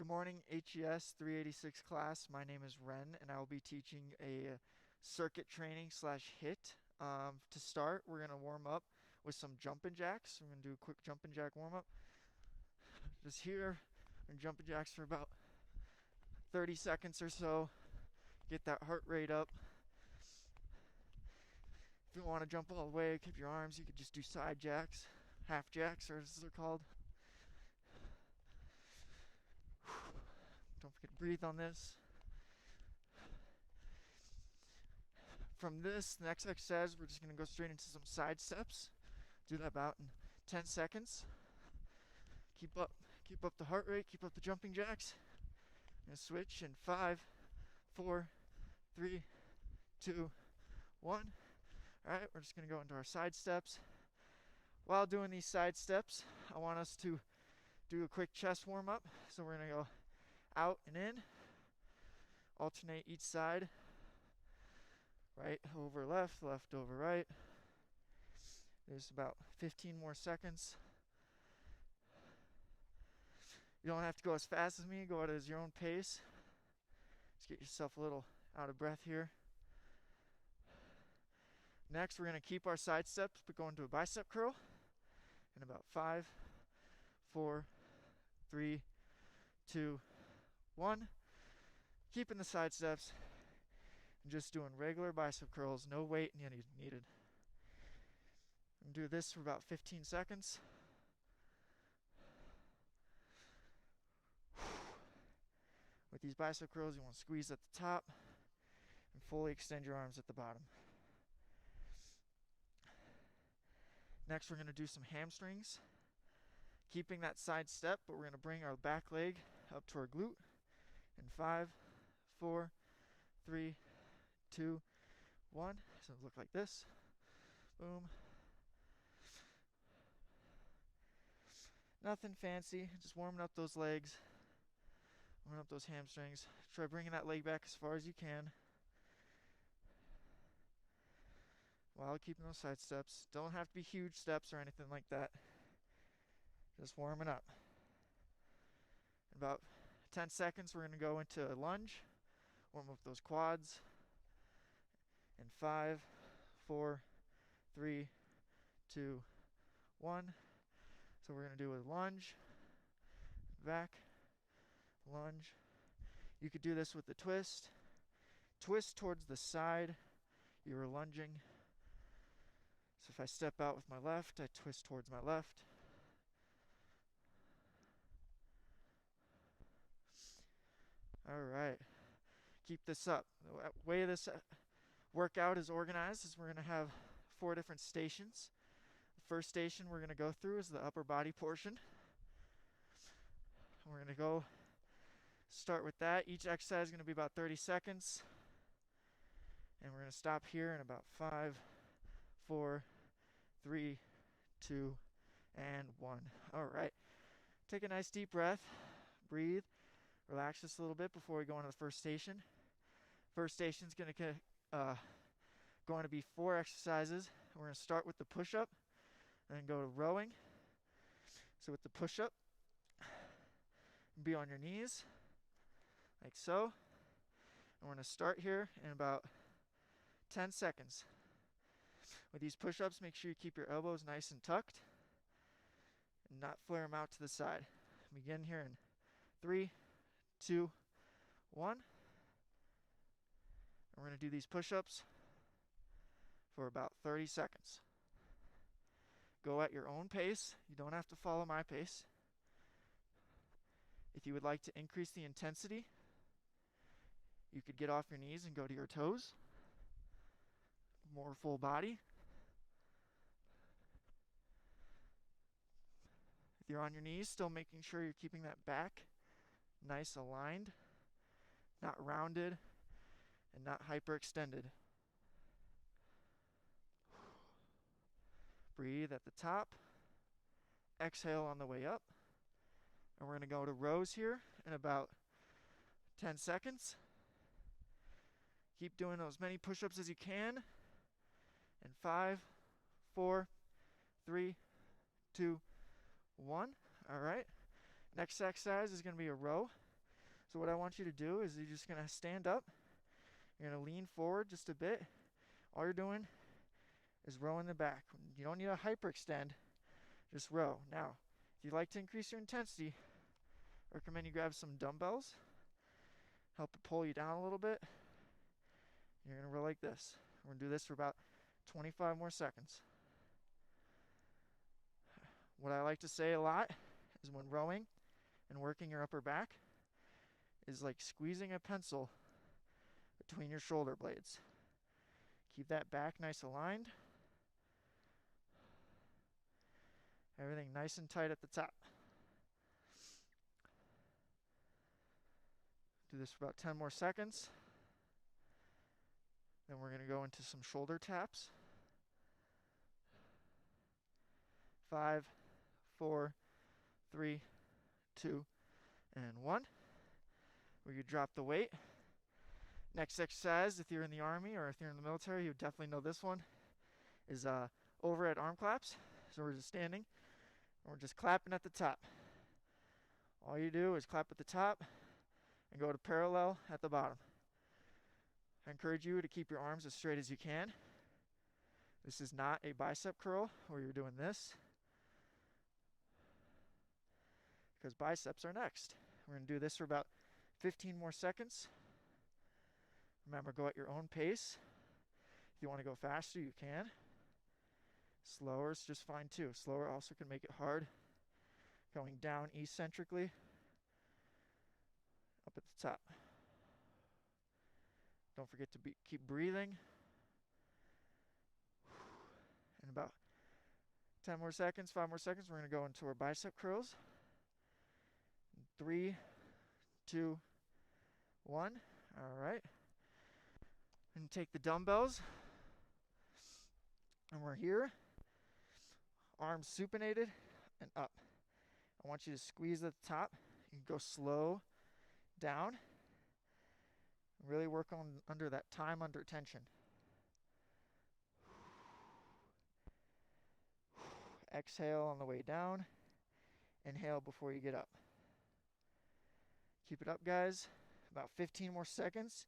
Good morning, HES 386 class. My name is Ren, and I will be teaching a circuit training slash hit. To start, we're going to warm up with some jumping jacks. We're going to do a quick jumping jack warm up. Just here, and jumping jacks for about 30 seconds or so. Get that heart rate up. If you want to jump all the way, keep your arms. You could just do side jacks, half jacks, or as they're called. Don't forget to breathe on this. From this, the next exercise, we're just going to go straight into some side steps. Do that about in 10 seconds. Keep up the heart rate, keep up the jumping jacks. I'm going to switch in 5, 4, 3, 2, 1. Alright, we're just going to go into our side steps. While doing these side steps, I want us to do a quick chest warm up. So we're going to go out and in, alternate each side, right over left, left over right. There's about 15 more seconds. You don't have to go as fast as me, go at your own pace. Just get yourself a little out of breath here. Next, we're going to keep our side steps, but go into a bicep curl in about 5, 4, 3, 2, 1. Keeping the side steps and just doing regular bicep curls, no weight needed. I'm going to do this for about 15 seconds. With these bicep curls, you want to squeeze at the top and fully extend your arms at the bottom. Next, we're going to do some hamstrings. Keeping that side step, but we're going to bring our back leg up to our glute. In 5, 4, 3, 2, 1. So it'll look like this. Boom. Nothing fancy, just warming up those legs, warming up those hamstrings. Try bringing that leg back as far as you can while keeping those side steps. Don't have to be huge steps or anything like that. Just warming up. In about 10 seconds, we're going to go into a lunge. Warm up those quads. In 5, 4, 3, 2, 1. So we're going to do a lunge, back, lunge. You could do this with the twist. Twist towards the side you're lunging. So if I step out with my left, I twist towards my left. All right, keep this up. The way this workout is organized is we're going to have 4 different stations. The first station we're going to go through is the upper body portion. We're going to go start with that. Each exercise is going to be about 30 seconds. And we're going to stop here in about 5, 4, 3, 2, and 1. All right. Take a nice deep breath. Breathe. Relax just a little bit before we go into the first station. First station is going to be 4 exercises. We're going to start with the push-up, and then go to rowing. So with the push-up, be on your knees, like so. And we're going to start here in about 10 seconds. With these push-ups, make sure you keep your elbows nice and tucked and not flare them out to the side. Begin here in 3, 2, 1. And we're going to do these push-ups for about 30 seconds. Go at your own pace. You don't have to follow my pace. If you would like to increase the intensity, you could get off your knees and go to your toes. More full body. If you're on your knees, still making sure you're keeping that back nice aligned, not rounded, and not hyperextended. Breathe at the top. Exhale on the way up. And we're going to go to rows here in about 10 seconds. Keep doing as many push-ups as you can. And 5, 4, 3, 2, 1. All right. Next exercise is going to be a row. So what I want you to do is you're just going to stand up. You're going to lean forward just a bit. All you're doing is row in the back. You don't need to hyperextend, just row. Now, if you'd like to increase your intensity, I recommend you grab some dumbbells, help it pull you down a little bit. You're going to row like this. We're going to do this for about 25 more seconds. What I like to say a lot is when rowing and working your upper back is like squeezing a pencil between your shoulder blades. Keep that back nice aligned. Everything nice and tight at the top. Do this for about 10 more seconds. Then we're going to go into some shoulder taps. 5, 4, 3, 2, and 1. Where you drop the weight. Next exercise, if you're in the Army or if you're in the military, you definitely know this one, is overhead arm claps. So we're just standing, and we're just clapping at the top. All you do is clap at the top and go to parallel at the bottom. I encourage you to keep your arms as straight as you can. This is not a bicep curl where you're doing this, because biceps are next. We're going to do this for about 15 more seconds. Remember, go at your own pace. If you want to go faster, you can. Slower is just fine too. Slower also can make it hard. Going down eccentrically, up at the top. Don't forget to keep breathing. In about 10 more seconds, 5 more seconds, we're going to go into our bicep curls. 3, 2, 1. All right. And take the dumbbells. And we're here. Arms supinated and up. I want you to squeeze at the top. You can go slow down. Really work on under that time under tension. Exhale on the way down. Inhale before you get up. Keep it up, guys. About 15 more seconds.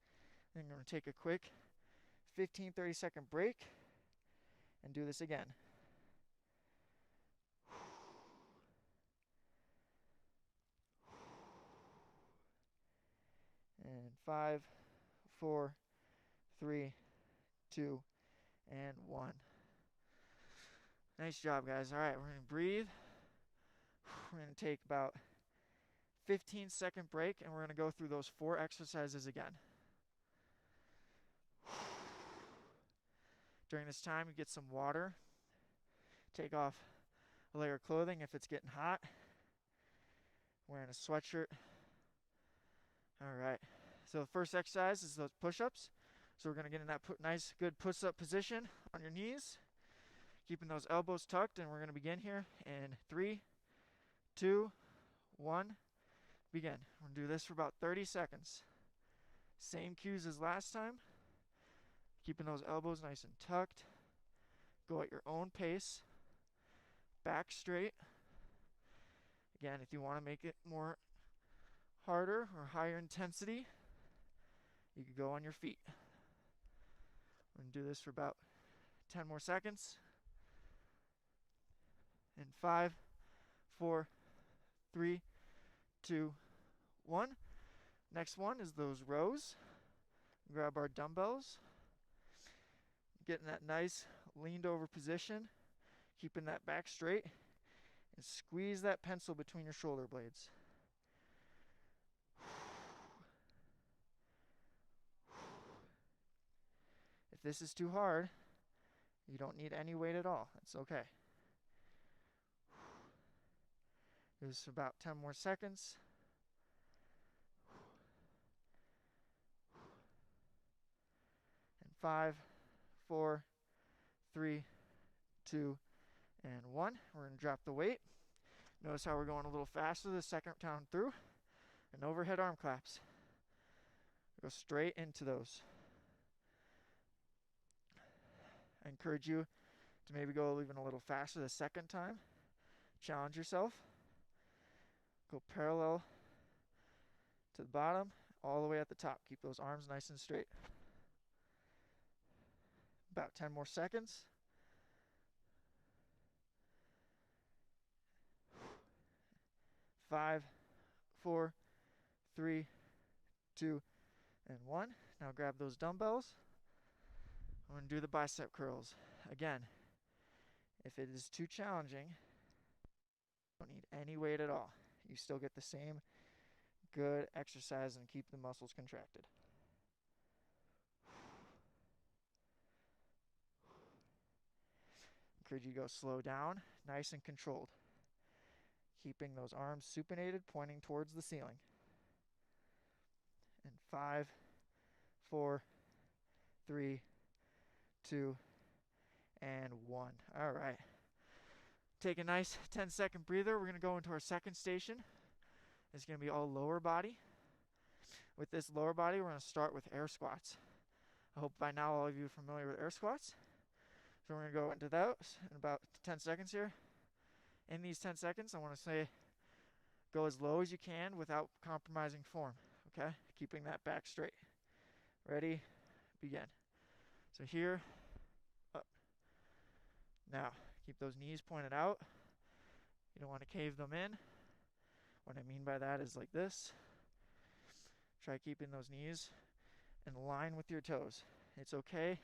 Then you're going to take a quick 15-30 second break and do this again. And 5, 4, 3, 2, and 1. Nice job, guys. All right, we're going to breathe. We're going to take about 15-second break, and we're going to go through those 4 exercises again. During this time, you get some water. Take off a layer of clothing if it's getting hot. Wearing a sweatshirt. All right. So the first exercise is those push-ups. So we're going to get in that nice, good push-up position on your knees. Keeping those elbows tucked, and we're going to begin here in 3, 2, 1. Begin. We're going to do this for about 30 seconds. Same cues as last time. Keeping those elbows nice and tucked. Go at your own pace. Back straight. Again, if you want to make it more harder or higher intensity, you can go on your feet. We're going to do this for about 10 more seconds. In 5, 4, 3, 2, 1. Next one is those rows. Grab our dumbbells. Get in that nice leaned over position. Keeping that back straight. And squeeze that pencil between your shoulder blades. If this is too hard, you don't need any weight at all. It's okay. There's about 10 more seconds. And 5, 4, 3, 2, and 1. We're going to drop the weight. Notice how we're going a little faster the second time through. And overhead arm claps. Go straight into those. I encourage you to maybe go even a little faster the second time. Challenge yourself. Go parallel to the bottom, all the way at the top. Keep those arms nice and straight. About 10 more seconds. 5, 4, 3, 2, and 1. Now grab those dumbbells. I'm going to do the bicep curls. Again, if it is too challenging, you don't need any weight at all. You still get the same good exercise and keep the muscles contracted. Encourage you to go slow down, nice and controlled. Keeping those arms supinated, pointing towards the ceiling. And 5, 4, 3, 2, and 1. All right. Take a nice 10-second breather. We're going to go into our second station. It's going to be all lower body. With this lower body, we're going to start with air squats. I hope by now all of you are familiar with air squats. So we're going to go into those in about 10 seconds here. In these 10 seconds, I want to say go as low as you can without compromising form, okay? Keeping that back straight. Ready? Begin. So here, up. Now, keep those knees pointed out. You don't want to cave them in. What I mean by that is like this. Try keeping those knees in line with your toes. It's okay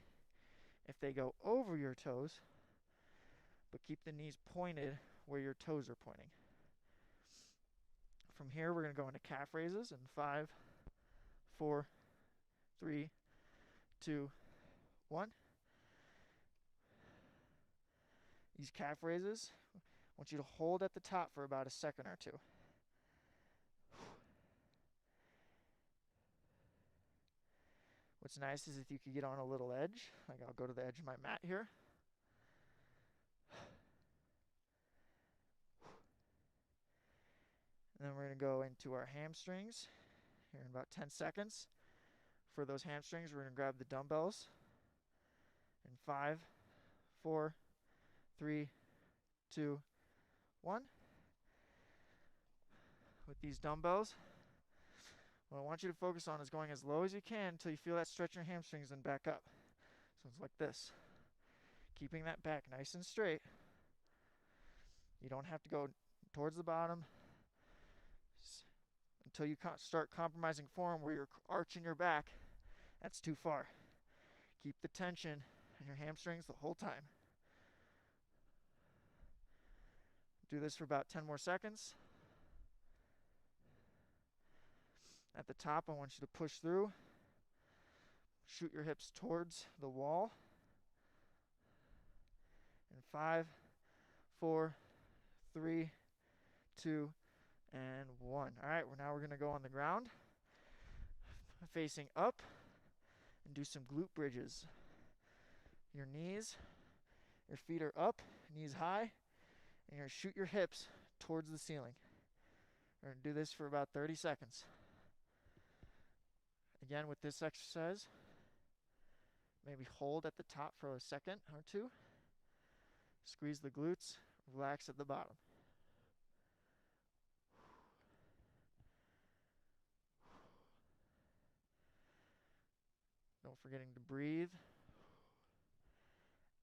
if they go over your toes, but keep the knees pointed where your toes are pointing. From here, we're going to go into calf raises in 5, 4, 3, 2, 1. These calf raises, I want you to hold at the top for about a second or two. What's nice is if you could get on a little edge, like I'll go to the edge of my mat here. And then we're going to go into our hamstrings here in about 10 seconds. For those hamstrings, we're going to grab the dumbbells in 5, 4, 3, 2, 1. With these dumbbells, what I want you to focus on is going as low as you can until you feel that stretch in your hamstrings and back up. So it's like this. Keeping that back nice and straight. You don't have to go towards the bottom until you start compromising form where you're arching your back. That's too far. Keep the tension in your hamstrings the whole time. Do this for about 10 more seconds. At the top, I want you to push through. Shoot your hips towards the wall. In 5, 4, 3, 2, and 1. All right, now we're going to go on the ground, facing up, and do some glute bridges. Your knees, your feet are up, knees high, and you're going to shoot your hips towards the ceiling. We're going to do this for about 30 seconds. Again, with this exercise, maybe hold at the top for a second or two. Squeeze the glutes, relax at the bottom. Don't forgetting to breathe.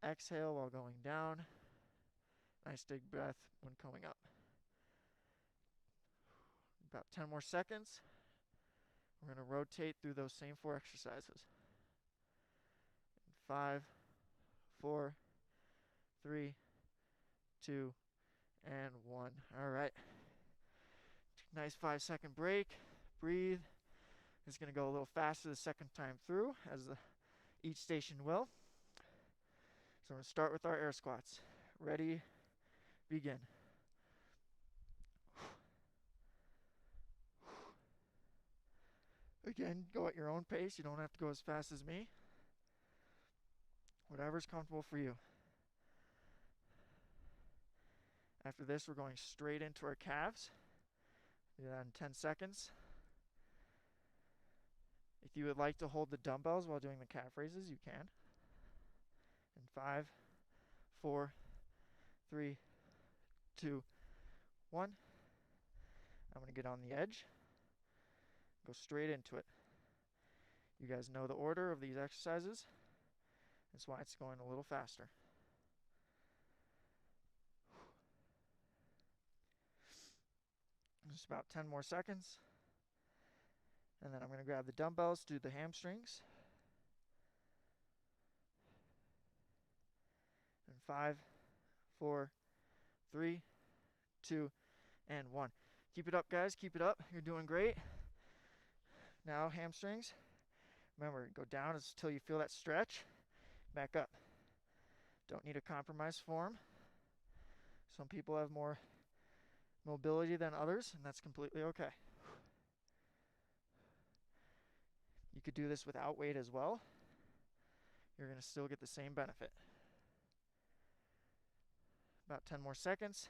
Exhale while going down. Nice big breath when coming up. About 10 more seconds. We're going to rotate through those same 4 exercises. 5, 4, 3, 2, and 1. All right. Nice 5-second break. Breathe. It's going to go a little faster the second time through, as each station will. So we're going to start with our air squats. Ready? Begin. Again, go at your own pace. You don't have to go as fast as me. Whatever's comfortable for you. After this, we're going straight into our calves. Do that in 10 seconds. If you would like to hold the dumbbells while doing the calf raises, you can. In 5, 4, 3, 2, 1. I'm going to get on the edge. Go straight into it. You guys know the order of these exercises. That's why it's going a little faster. Just about 10 more seconds. And then I'm going to grab the dumbbells, do the hamstrings. And 5, 4, 3, 2, and 1. Keep it up, guys. Keep it up. You're doing great. Now, hamstrings. Remember, go down until you feel that stretch. Back up. Don't need a compromised form. Some people have more mobility than others, and that's completely okay. You could do this without weight as well. You're going to still get the same benefit. About 10 more seconds,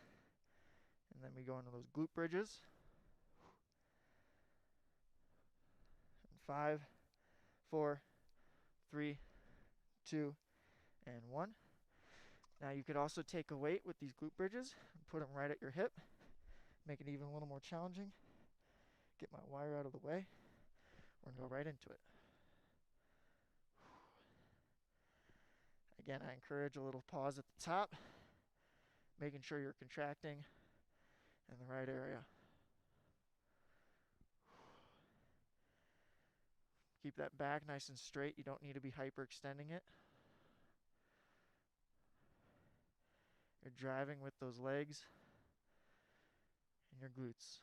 and then we go into those glute bridges. And 5, 4, 3, 2, and 1. Now you could also take a weight with these glute bridges and put them right at your hip. Make it even a little more challenging. Get my wire out of the way. We're going to go right into it. Again, I encourage a little pause at the top, making sure you're contracting in the right area. Keep that back nice and straight. You don't need to be hyperextending it. You're driving with those legs and your glutes.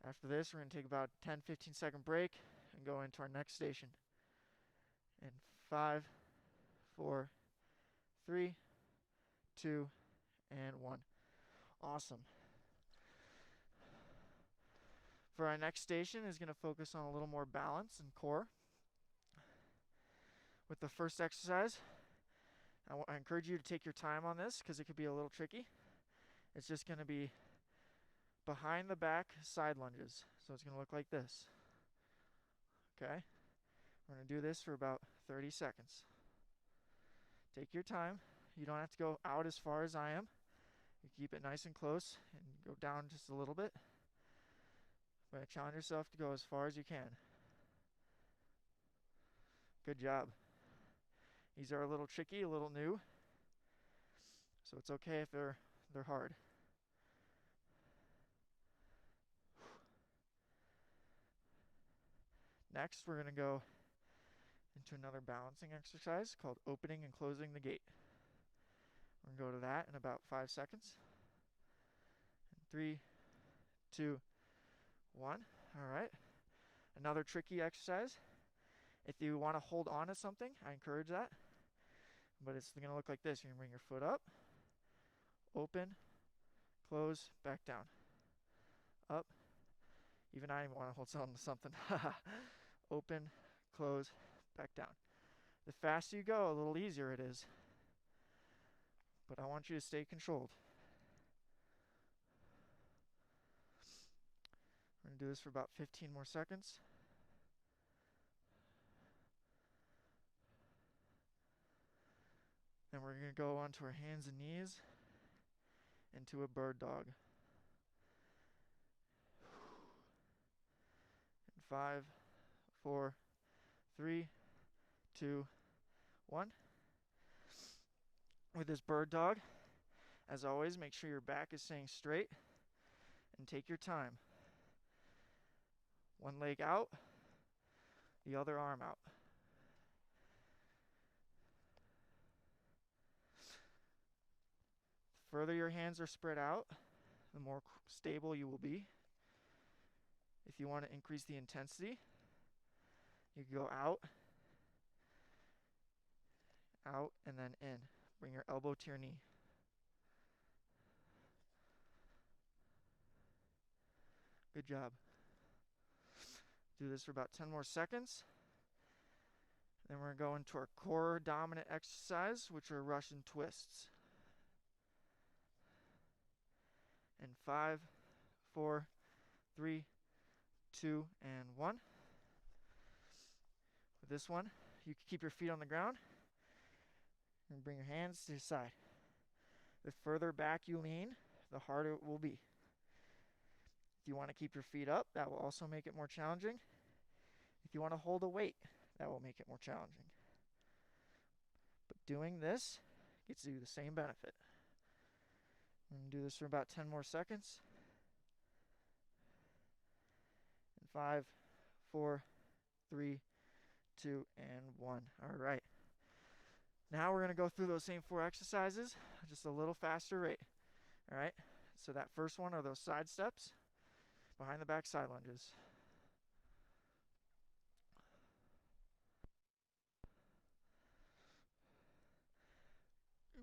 After this, we're going to take about 10-15 second break and go into our next station. In 5, 4, 3, 2, and 1. Awesome. For our next station is going to focus on a little more balance and core. With the first exercise, I encourage you to take your time on this because it could be a little tricky. It's just going to be behind the back side lunges. So it's going to look like this. Okay? We're going to do this for about 30 seconds. Take your time. You don't have to go out as far as I am. You keep it nice and close and go down just a little bit. But challenge yourself to go as far as you can. Good job. These are a little tricky, a little new. So it's okay if they're hard. Next, we're going to go into another balancing exercise called opening and closing the gate. We're going to go to that in about 5 seconds. 3, 2, 1. All right. Another tricky exercise. If you want to hold on to something, I encourage that. But it's going to look like this. You're going to bring your foot up, open, close, back down, up. Even I want to hold on to something. Open, close, back down. The faster you go, a little easier it is. But I want you to stay controlled. We're going to do this for about 15 more seconds. Then we're going to go onto our hands and knees into a bird dog. In 5, 4, 3, 2, 1. With this bird dog, as always, make sure your back is staying straight and take your time. One leg out, the other arm out. The further your hands are spread out, the more stable you will be. If you want to increase the intensity, you go out, and then in. Bring your elbow to your knee. Good job. Do this for about 10 more seconds. Then we're going to go into our core dominant exercise, which are Russian twists. In 5, 4, 3, 2, and 1. With this one, you can keep your feet on the ground and bring your hands to your side. The further back you lean, the harder it will be. If you want to keep your feet up, that will also make it more challenging. If you want to hold a weight, that will make it more challenging. But doing this gets you the same benefit. I'm going to do this for about 10 more seconds. And 5, 4, 3, 2, and 1. All right. Now we're going to go through those same 4 exercises, just a little faster rate. All right. So that first one are those side steps, behind the back side lunges.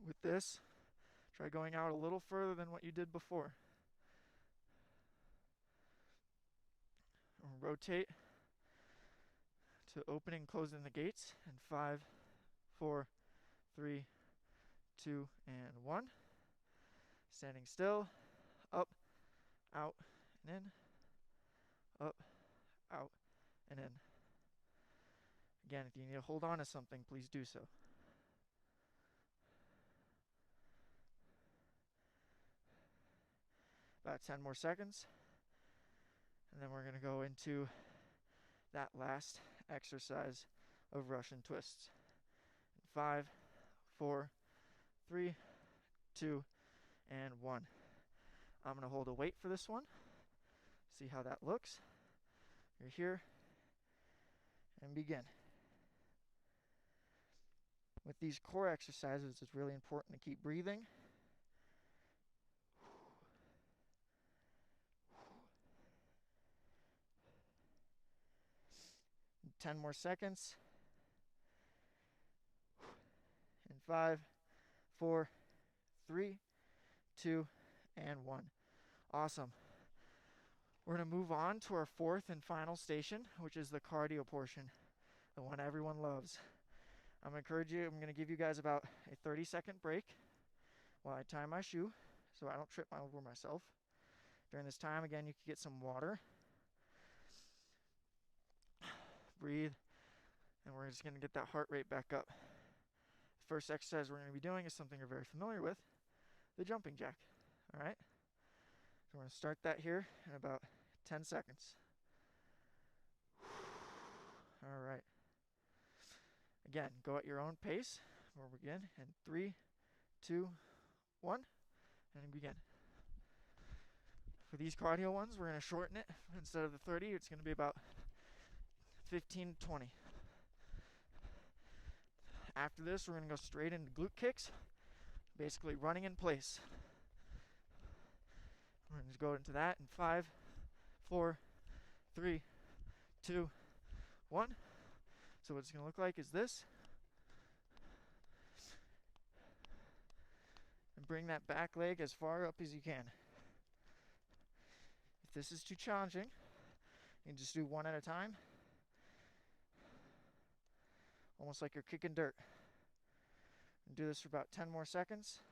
With this, try going out a little further than what you did before. Rotate to opening and closing the gates in 5, 4, 3, 2, and 1. Standing still, up, out, and in, up, out, and in. Again, if you need to hold on to something, please do so. About 10 more seconds. And then we're going to go into that last exercise of Russian twists. 5, 4, 3, 2, and 1. I'm going to hold a weight for this one. See how that looks. You're here. And begin. With these core exercises, it's really important to keep breathing. 10 more seconds. And 5, 4, 3, 2, and 1. Awesome. We're going to move on to our 4th and final station, which is the cardio portion, the one everyone loves. I'm going to give you guys about a 30-second break while I tie my shoe so I don't trip over myself. During this time, again, you can get some water. Breathe, and we're just going to get that heart rate back up. The first exercise we're going to be doing is something you're very familiar with, the jumping jack. All right? So we're going to start that here in about 10 seconds. All right. Again, go at your own pace. We'll begin in 3, 2, 1, and begin. For these cardio ones, we're going to shorten it. Instead of the 30, it's going to be about 15 to 20. After this, we're going to go straight into glute kicks, basically running in place. We're going to go into that in 5, 4, 3, 2, 1. So what it's going to look like is this. And bring that back leg as far up as you can. If this is too challenging, you can just do one at a time. Almost like you're kicking dirt. And do this for about 10 more seconds.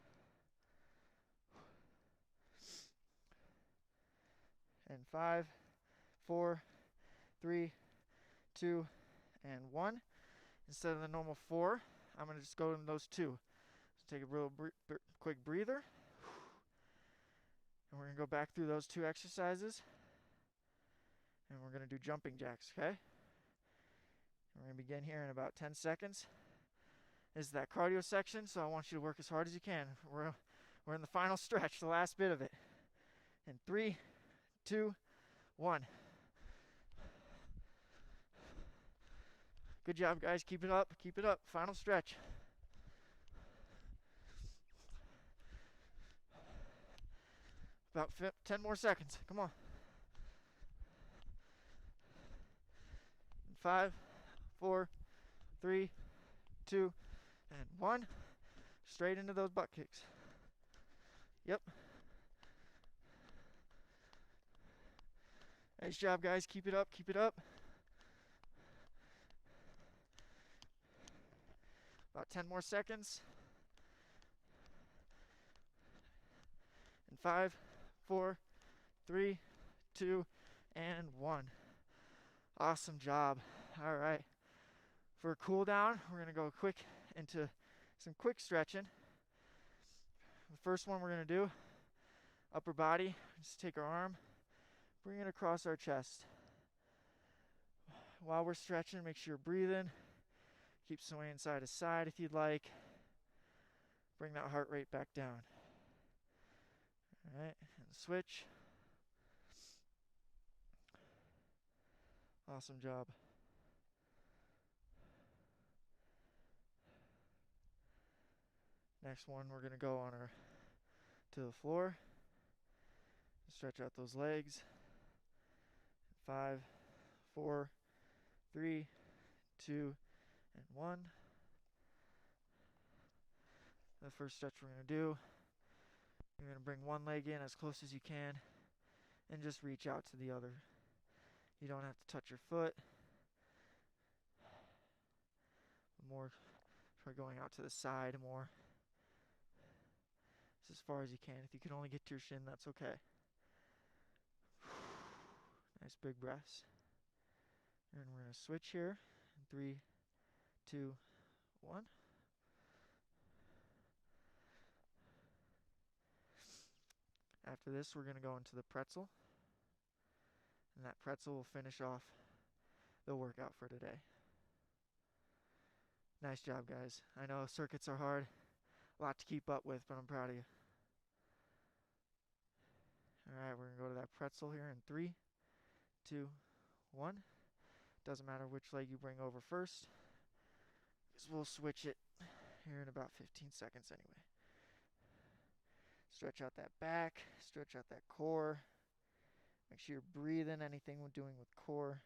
And 5, 4, 3, 2, and 1. Instead of the normal 4, I'm going to just go in those 2. So take a real quick breather. And we're going to go back through those 2 exercises. And we're going to do jumping jacks, okay? We're going to begin here in about 10 seconds. This is that cardio section, so I want you to work as hard as you can. We're in the final stretch, the last bit of it. In 3, 2, 1. Good job, guys. Keep it up. Keep it up. Final stretch. About 10 more seconds. Come on. 5, 4, 3, 2, and 1. Straight into those butt kicks. Yep. Nice job, guys. Keep it up. Keep it up. About 10 more seconds. And 5, 4, 3, 2, and 1. Awesome job. All right. For a cool down, we're going to go quick into some quick stretching. The first one we're going to do, upper body. Just take our arm, Bring it across our chest. While we're stretching, make sure you're breathing. Keep swaying side to side if you'd like. Bring that heart rate back down. Alright, and switch. Awesome job. Next one, we're going to go on our to the floor. Stretch out those legs. 5, 4, 3, 2, and 1. The first stretch we're going to do, you're going to bring one leg in as close as you can and just reach out to the other. You don't have to touch your foot. More, try going out to the side more. Just as far as you can. If you can only get to your shin, that's okay. Nice big breaths. And we're going to switch here. 3, 2, 1. After this, we're going to go into the pretzel. And that pretzel will finish off the workout for today. Nice job, guys. I know circuits are hard. A lot to keep up with, but I'm proud of you. Alright, we're going to go to that pretzel here in 3, 2, 1. Doesn't matter which leg you bring over first, because we'll switch it here in about 15 seconds anyway. Stretch out that back, stretch out that core. Make sure you're breathing anything we're doing with core.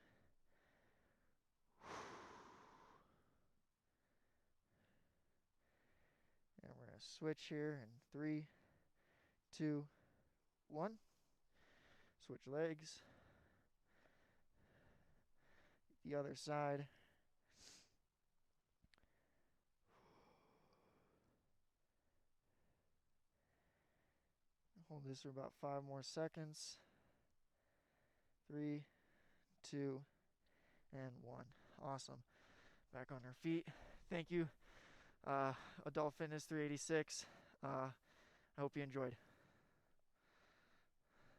And we're going to switch here in 3, 2, 1. Switch legs. The other side. Hold this for about 5 more seconds. 3, 2, and 1. Awesome. Back on our feet. Thank you, Adult Fitness 386. I hope you enjoyed.